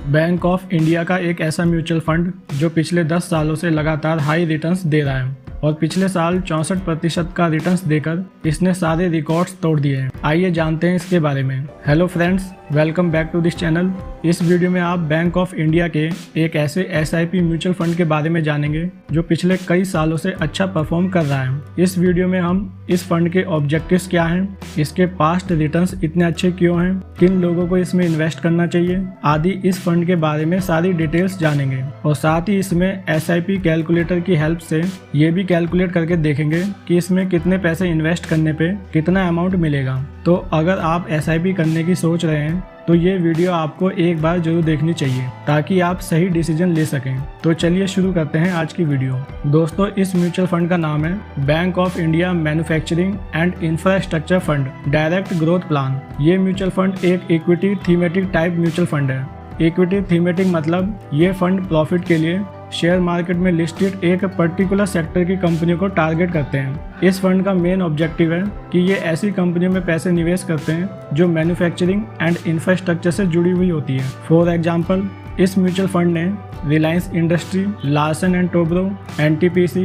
Bank of India का एक ऐसा म्यूचुअल फंड जो पिछले 10 सालों से लगातार हाई रिटर्न्स दे रहा है और पिछले साल 64% का रिटर्न्स देकर इसने सारे रिकॉर्ड्स तोड़ दिए हैं। आइए जानते हैं इसके बारे में। Hello friends, welcome back to this channel. इस वीडियो में आप बैंक ऑफ इंडिया के एक ऐसे SIP म्यूचुअल फंड के बारे में जानेंगे जो पिछले कई सालों से अच्छा परफॉर्म कर रहा है। इस वीडियो में हम इस फंड के ऑब्जेक्टिव्स क्या हैं, इसके पास्ट रिटर्न्स इतने अच्छे क्यों हैं, किन लोगों को इसमें इन्वेस्ट करना चाहिए आदि इस फंड के बारे में सारी डिटेल्स जानेंगे। और साथ ही इसमें SIP कैलकुलेटर की हेल्प से ये भी कैलकुलेट करके देखेंगे कि इसमें कितने पैसे इन्वेस्ट करने पे कितना अमाउंट मिलेगा। तो अगर आप SIP करने की सोच रहे हैं तो ये वीडियो आपको एक बार जरूर देखनी चाहिए ताकि आप सही डिसीजन ले सकें। तो चलिए शुरू करते हैं आज की वीडियो। दोस्तों, इस म्यूचुअल फंड का नाम है bank of India manufacturing and infrastructure fund direct growth plan. ये म्यूचुअल फंड एक equity thematic type mutual fund है। इक्विटी थीमेटिक मतलब ये फंड प्रॉफिट के लिए शेयर मार्केट में लिस्टेड एक पर्टिकुलर सेक्टर की कंपनियों को टारगेट करते हैं। इस फंड का मेन ऑब्जेक्टिव है कि ये ऐसी कंपनियों में पैसे निवेश करते हैं जो मैन्युफैक्चरिंग एंड इंफ्रास्ट्रक्चर से जुड़ी हुई होती है। फॉर एग्जांपल, इस म्यूचुअल फंड ने Reliance industry, Larsen and Toubro, NTPC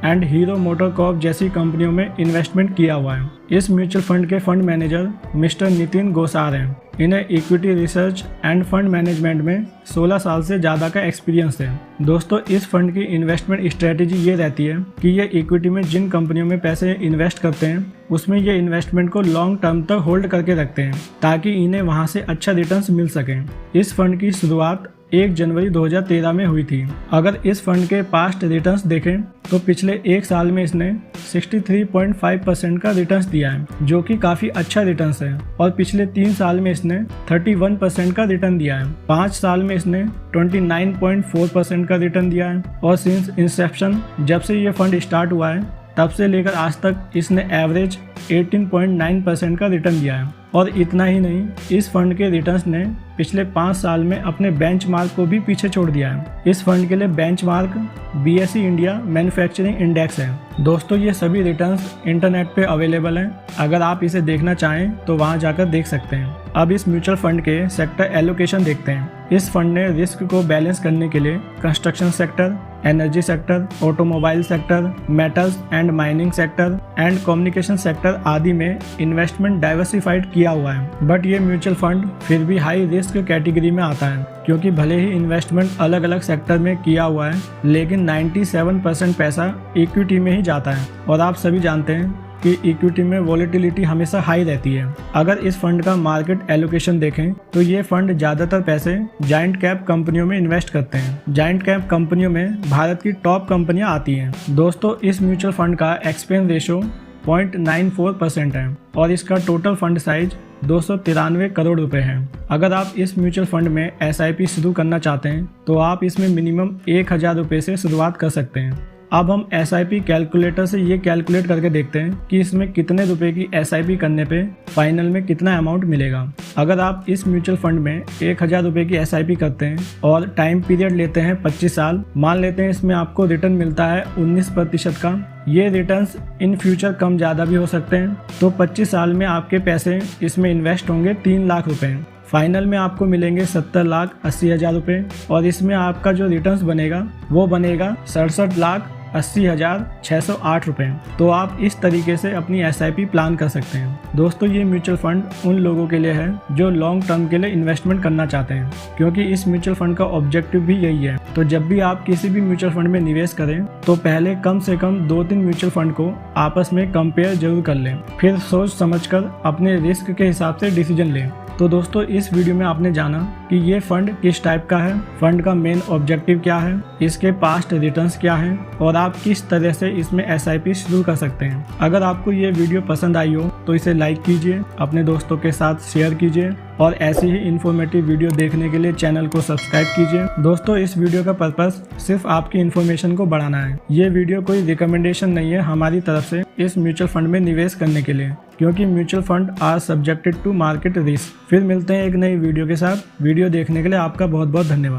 and hero motor Corp जैसी कंपनियों में इन्वेस्टमेंट किया हुआ है। इस म्यूचुअल फंड के फंड मैनेजर मिस्टर नितिन गोसार हैं। इन्हें equity research end fund management में 16 साल से ज़्यादा का एक्सपीरियंस है। दोस्तों, इस फंड की इन्वेस्टमेंट स्ट्रेटेजी ये रहती है कि ये इक्विटी में जिन कंपनियों में पैसे इन्वेस्ट करते हैं उसमें ये इन्वेस्टमेंट को लॉन्ग टर्म तक होल्ड करके रखते हैं ताकि इन्हें वहाँ से अच्छा रिटर्न्स मिल सकें। इस फंड की शुरुआत 1 जनवरी 2013 में हुई थी। अगर इस फंड के पास्ट रिटर्न्स देखें तो पिछले एक साल में इसने 63.5% का रिटर्न्स दिया है, जो कि काफी अच्छा रिटर्न्स है। और पिछले 3 साल में इसने 31% का रिटर्न दिया है। 5 साल में इसने 29.4% का रिटर्न दिया है। और सिंस इंसेप्शन, जब से ये फंड स्टार्ट हुआ है तब से लेकर आज तक इसने एवरेज 18.9% का रिटर्न दिया है। और इतना ही नहीं, इस फंड के रिटर्न्स ने पिछले 5 साल में अपने बेंचमार्क को भी पीछे छोड़ दिया है। इस फंड के लिए benchmark BSE India manufacturing index है। दोस्तों, ये सभी रिटर्न्स इंटरनेट पे अवेलेबल हैं। अगर आप इसे देखना चाहें तो वहां जाकर देख सकते हैं। अब इस म्यूचुअल फंड के सेक्टर एलोकेशन देखते हैं। इस फंड ने रिस्क को बैलेंस करने के लिए construction sector, energy sector, automobile sector, metals and mining sector and communication sector आदि में इन्वेस्टमेंट डाइवर्सिफाइड किया हुआ है। बट ये म्यूचुअल फंड फिर भी हाई रिस्क कैटेगरी में आता है, क्योंकि भले ही इन्वेस्टमेंट अलग अलग सेक्टर में किया हुआ है लेकिन 97% पैसा इक्विटी में ही जाता है। और आप सभी जानते हैं कि इक्विटी में वॉलेटिलिटी हमेशा हाई रहती है। अगर इस फंड का मार्केट एलोकेशन देखें तो ये फंड ज्यादातर पैसे जायंट कैप कंपनियों में इन्वेस्ट करते हैं। जायंट कैप कंपनियों में भारत की टॉप कंपनियां आती हैं। दोस्तों, इस म्यूचुअल फंड का एक्सपेंस रेशो 0.94% है और इसका टोटल फंड साइज 293 करोड़ रुपए है। अगर आप इस म्यूचुअल फंड में SIP शुरू करना चाहते हैं तो आप इसमें मिनिमम 1000 रुपये से शुरुआत कर सकते हैं। अब हम SIP कैलकुलेटर से ये कैलकुलेट करके देखते हैं कि इसमें कितने रुपए की SIP करने पे फाइनल में कितना अमाउंट मिलेगा। अगर आप इस म्यूचुअल फंड में 1000 रुपये की SIP करते हैं और टाइम पीरियड लेते हैं 25 साल, मान लेते हैं इसमें आपको रिटर्न मिलता है 19% का। ये रिटर्न्स इन फ्यूचर कम ज़्यादा भी हो सकते हैं। तो 25 साल में आपके पैसे इसमें इन्वेस्ट होंगे 3 लाख रुपए। फाइनल में आपको मिलेंगे 70,80,000 रुपये और इसमें आपका जो रिटर्न्स बनेगा वो बनेगा 67,80,608 रुपये। तो आप इस तरीके से अपनी SIP प्लान कर सकते हैं। दोस्तों, ये म्यूचुअल फंड उन लोगों के लिए है जो लॉन्ग टर्म के लिए इन्वेस्टमेंट करना चाहते हैं, क्योंकि इस म्यूचुअल फंड का ऑब्जेक्टिव भी यही है। तो जब भी आप किसी भी म्यूचुअल फंड में निवेश करें तो पहले कम से कम 2-3 म्यूचुअल फंड को आपस में कंपेयर जरूर कर लें, फिर सोच समझकर अपने रिस्क के हिसाब से डिसीजन लें। तो दोस्तों, इस वीडियो में आपने जाना कि ये फंड किस टाइप का है, फंड का मेन ऑब्जेक्टिव क्या है, इसके पास्ट रिटर्न्स क्या हैं और आप किस तरह से इसमें SIP शुरू कर सकते हैं। अगर आपको ये वीडियो पसंद आई हो तो इसे लाइक कीजिए, अपने दोस्तों के साथ शेयर कीजिए और ऐसी ही इन्फॉर्मेटिव वीडियो देखने के लिए चैनल को सब्सक्राइब कीजिए। दोस्तों, इस वीडियो का पर्पस सिर्फ आपकी इन्फॉर्मेशन को बढ़ाना है। ये वीडियो कोई रिकमेंडेशन नहीं है हमारी तरफ से इस म्यूचुअल फंड में निवेश करने के लिए, क्योंकि mutual fund are subjected to market risk. फिर मिलते हैं एक नई वीडियो के साथ। वीडियो देखने के लिए आपका बहुत बहुत धन्यवाद।